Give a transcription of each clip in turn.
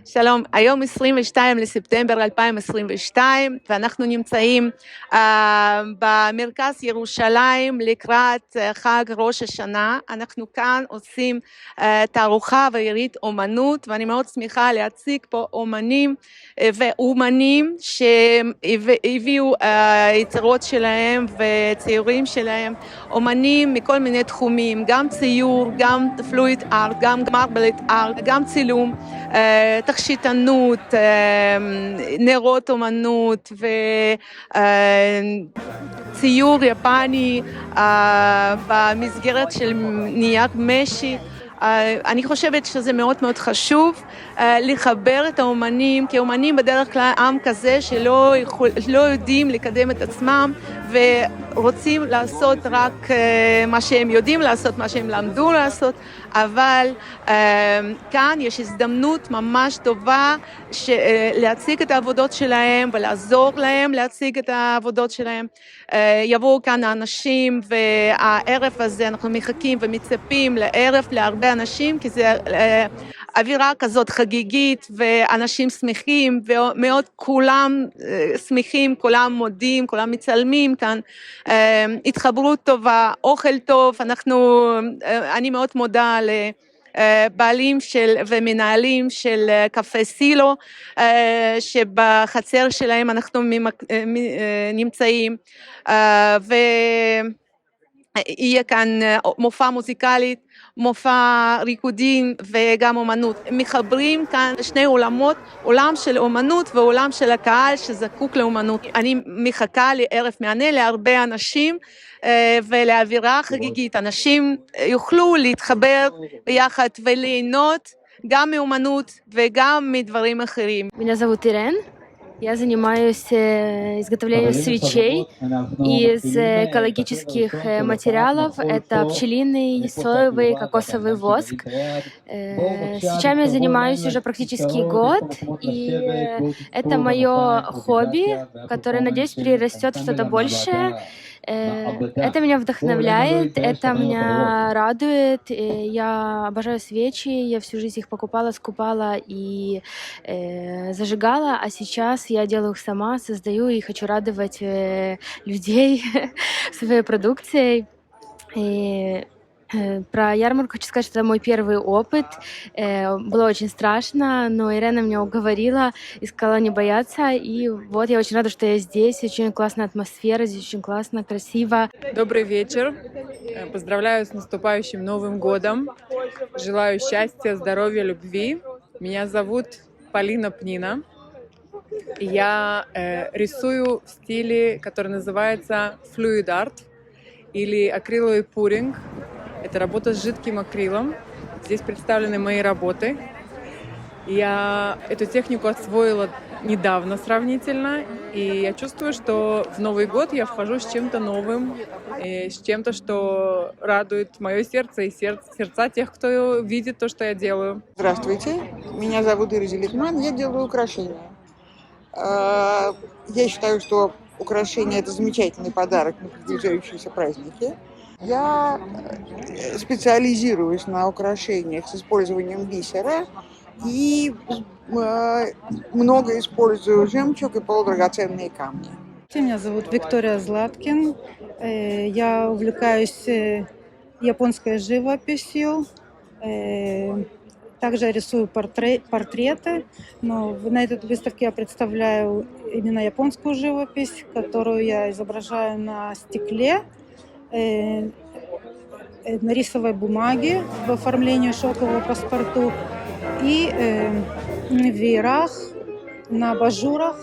שלום, היום 22 לספטמבר 2022, ואנחנו נמצאים במרכז ירושלים לקראת חג ראש השנה. אנחנו כאן עושים תערוכה ויריד אומנות, ואני מאוד שמחה להציג פה אומנים ואומנים שהביאו יצירות שלהם וציורים שלהם, אומנים מכל מיני תחומים, גם ציור, גם פלואיד ארט, גם מרבלט ארט, גם צילום, תכשיטנות, נרות אומנות וציור יפני במסגרת של נייר משי. אני חושבת שזה מאוד מאוד חשוב לחבר את האומנים, כי האומנים בדרך כלל עם כזה שלא יודעים לקדם את עצמם ורוצים לעשות רק מה שהם יודעים לעשות, מה שהם למדו לעשות, אבל כאן יש הזדמנות ממש טובה להציג את העבודות שלהם ולעזור להם להציג את העבודות שלהם. יבואו כאן האנשים, והערב הזה אנחנו מחכים ומצפים לערב להרבה אנשים, כי זה אווירה כזאת חגיגית ואנשים שמחים ומאוד כולם שמחים, כולם מודים, כולם מצלמים כאן, התחברות טובה, אוכל טוב. אני מאוד מודה לבעלים ומנהלים של קפה סילו, שבחצר שלהם אנחנו נמצאים, ויהיה כאן מופע מוזיקלית, מופע ריקודים וגם אומנות. מחברים כאן שני עולמות, עולם של אומנות ועולם של הקהל שזקוק לאומנות. אני מחכה לערב מענה להרבה אנשים ולאווירה חגיגית. אנשים יוכלו להתחבר ביחד וליהנות גם מאומנות וגם מדברים אחרים. Меня зовут Ирен. Я занимаюсь изготовлением свечей из экологических материалов. Это пчелиный, соевый, кокосовый воск. Свечами я занимаюсь уже практически год, и это мое хобби, которое, надеюсь, перерастет в что-то большее. Это меня вдохновляет, это меня радует. Я обожаю свечи, я всю жизнь их покупала, скупала и зажигала, а сейчас я делаю их сама, создаю и хочу радовать людей своей продукцией. И про ярмарку хочу сказать, что это мой первый опыт. Было очень страшно, но Ирена меня уговорила и сказала не бояться. И вот я очень рада, что я здесь. Очень классная атмосфера, здесь очень классно, красиво. Добрый вечер. Поздравляю с наступающим Новым годом. Желаю счастья, здоровья, любви. Меня зовут Полина Пнина. Я рисую в стиле, который называется флюид арт или акриловый пуринг. Это работа с жидким акрилом. Здесь представлены мои работы. Я эту технику освоила недавно сравнительно, и я чувствую, что в Новый год я вхожу с чем-то новым, и с чем-то, что радует мое сердце и сердца тех, кто видит то, что я делаю. Здравствуйте, меня зовут Ира Зелитман, я делаю украшения. Я считаю, что украшения – это замечательный подарок на приближающиеся праздники. Я специализируюсь на украшениях с использованием бисера и много использую жемчуг и полудрагоценные камни. Меня зовут Виктория Златкин. Я увлекаюсь японской живописью. Также рисую портреты, но на этой выставке я представляю именно японскую живопись, которую я изображаю на стекле, на рисовой бумаге в оформлении шелкового паспорту и в веерах, на абажурах.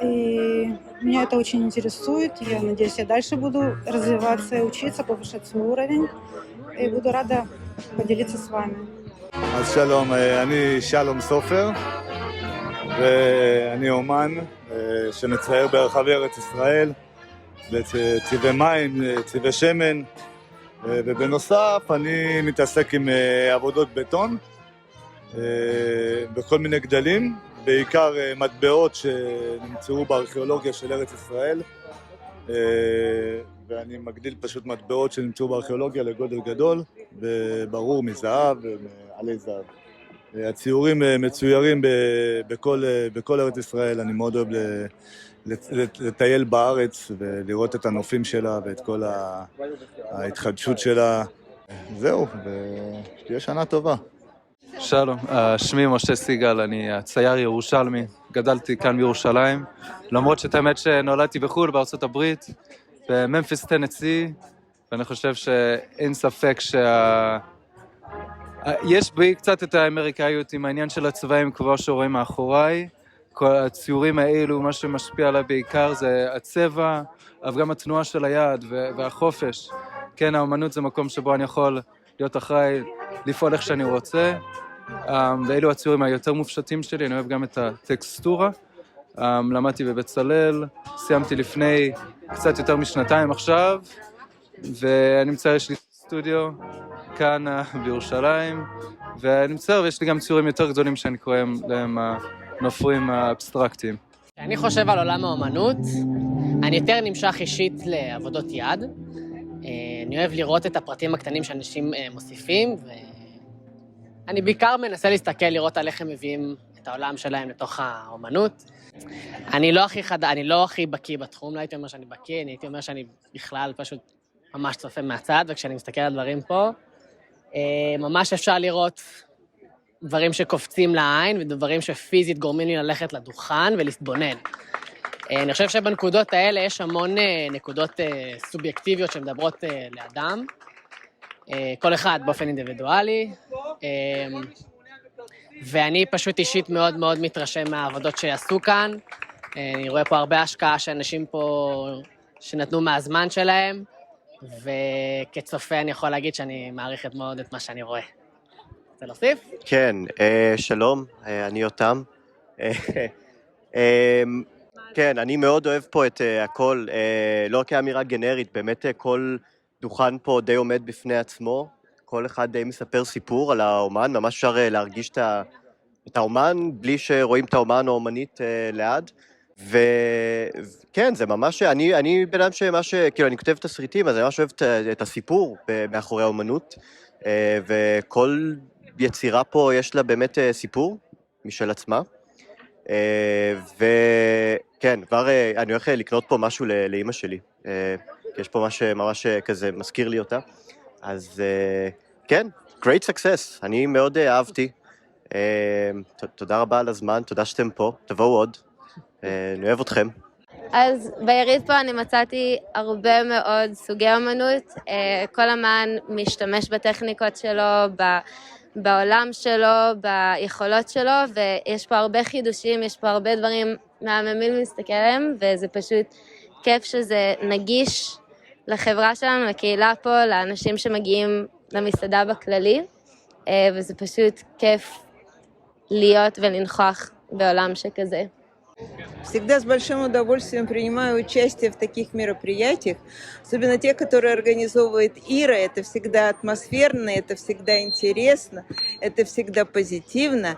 И меня это очень интересует. Я надеюсь, я дальше буду развиваться и учиться, повышать свой уровень. И буду рада поделиться с вами. אז שלום, אני שלום סופר, ואני אומן שמצייר ברחבי ארץ ישראל, בצבעי מים, צבעי שמן, ובנוסף אני מתעסק עם עבודות בטון בכל מיני גדלים, בעיקר מטבעות שנמצאו בארכיאולוגיה של ארץ ישראל, ואני מגדיל פשוט מטבעות שנמצאו בארכיאולוגיה לגודל גדול, וברור מזהב ומעלי זהב. הציורים מצוירים בכל ארץ ישראל, אני מאוד אוהב לטייל בארץ ולראות את הנופים שלה ואת כל ההתחדשות שלה. זהו, ושתהיה שנה טובה. שלום, שמי משה סיגל, אני צייר ירושלמי, גדלתי כאן בירושלים, למרות שאת האמת שנולדתי בחו"ל, בארצות הברית, בממפיס טנסי, ואני חושב שאין ספק יש בי קצת את האמריקאיות עם העניין של הצבעים כבר שרואים מאחוריי, כל הציורים האלו, מה שמשפיע עליי בעיקר זה הצבע, אבל גם התנועה של היד והחופש. כן, האמנות זה מקום שבו אני יכול להיות אחראי, לפעול איך שאני רוצה, ואלו הציורים היותר מופשטים שלי, אני אוהב גם את הטקסטורה. למדתי בבצלאל, סיימתי לפני קצת יותר משנתיים עכשיו, ואני מצייר, יש לי סטודיו כאן בירושלים, ואני מצייר, ויש לי גם ציורים יותר גדולים שאני קורא להם הנופרים האבסטרקטיים. כשאני חושב על עולם האמנות, אני יותר נמשך אישית לעבודות יד. אני אוהב לראות את הפרטים הקטנים שאנשים מוסיפים, ואני בעיקר מנסה להסתכל, לראות על איך הם מביאים את העולם שלהם לתוך האמנות. אני לא הכי בקיא בתחום, לא הייתי אומר שאני בקיא, אני הייתי אומר שאני בכלל פשוט ממש צופה מהצד, וכשאני מסתכל על דברים פה, ממש אפשר לראות דברים שקופצים לעין, ודברים שפיזית גורמים לי ללכת לדוכן ולהתבונן. אני חושב שבנקודות האלה יש המון נקודות סובייקטיביות שמדברות לאדם, כל אחד באופן אינדיבידואלי, ואני פשוט אישית מאוד מאוד מתרשם מהעבודות שעשו כאן. אני רואה פה הרבה השקעה שאנשים פה שנתנו מהזמן שלהם, וכצופה אני יכול להגיד שאני מעריך מאוד את מה שאני רואה. רוצה להוסיף? כן, שלום, אני יותם. כן, אני מאוד אוהב פה את הכל, לא כאמירה גנרית, באמת כל דוכן פה די עומד בפני עצמו, כל אחד די מספר סיפור על האומן, ממש אפשר להרגיש את האומן בלי שרואים את האומן או האומנית ליד, וכן, זה ממש, אני בן אדם כאילו אני כותב תסריטים, אז אני ממש אוהב את הסיפור מאחורי האומנות, וכל יצירה פה יש לה באמת סיפור משל עצמה, וכן, כבר אני הולך לקנות פה משהו לאמא שלי, כי יש פה ממש כזה מזכיר לי אותה, אז כן, great success, אני מאוד אהבתי, תודה רבה על הזמן, תודה שאתם פה, תבואו עוד, אני אוהב אתכם. אז ביריד פה אני מצאתי הרבה מאוד סוגי אמנות, כל אמן משתמש בטכניקות שלו, בעולם שלו, ביכולות שלו, ויש פה הרבה חידושים, יש פה הרבה דברים מהממים להסתכל עליהם, וזה פשוט כיף שזה נגיש לחברה שלנו, לקהילה פה, לאנשים שמגיעים למסעדה בכללי, וזה פשוט כיף להיות ולנכוח בעולם שכזה. Всегда с большим удовольствием принимаю участие в таких мероприятиях, особенно те, которые организовывает Ира. Это всегда атмосферно, это всегда интересно, это всегда позитивно.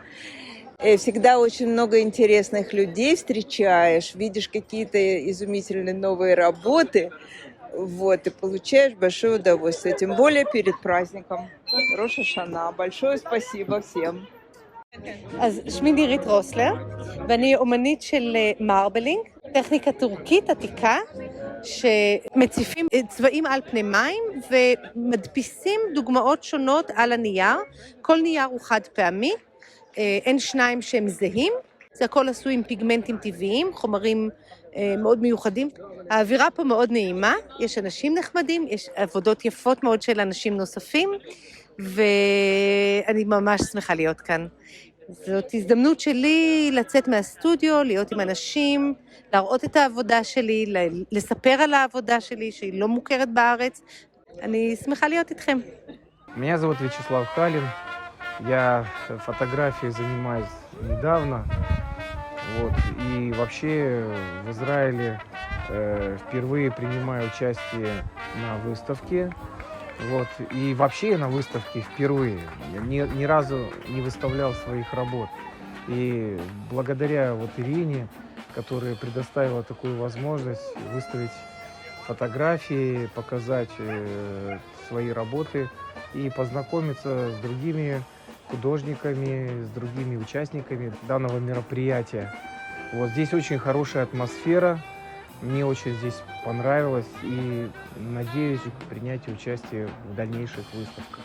И всегда очень много интересных людей встречаешь, видишь какие-то изумительные новые работы, вот, и получаешь большое удовольствие, тем более перед праздником Рош ха-Шана. Большое спасибо всем. אז שמי נירית רוסלר, ואני אומנית של מרבלינג, טכניקה טורקית עתיקה, שמציפים צבעים על פני מים ומדפיסים דוגמאות שונות על הנייר. כל נייר הוא חד פעמי, אין שניים שהם זהים, זה הכל עשוי עם פיגמנטים טבעיים, חומרים מאוד מיוחדים. האווירה פה מאוד נעימה, יש אנשים נחמדים, יש עבודות יפות מאוד של אנשים נוספים, ואני ממש שמחה להיות כאן. זאת הזדמנות שלי לצאת מהסטודיו, להיות עם אנשים, להראות את העבודה שלי, לספר על העבודה שלי שהיא לא מוכרת בארץ. אני שמחה להיות איתכם. Меня зовут Вячеслав Халин. Я фотографией занимаюсь недавно. Вот. И вообще в Израиле впервые принимаю участие на выставке. Вот. И вообще на выставке впервые. Я ни разу не выставлял своих работ. И благодаря вот Ирине, которая предоставила такую возможность выставить фотографии, показать свои работы и познакомиться с другими художниками, с другими участниками данного мероприятия. Вот здесь очень хорошая атмосфера. Мне очень здесь понравилось и надеюсь принять участие в дальнейших выставках.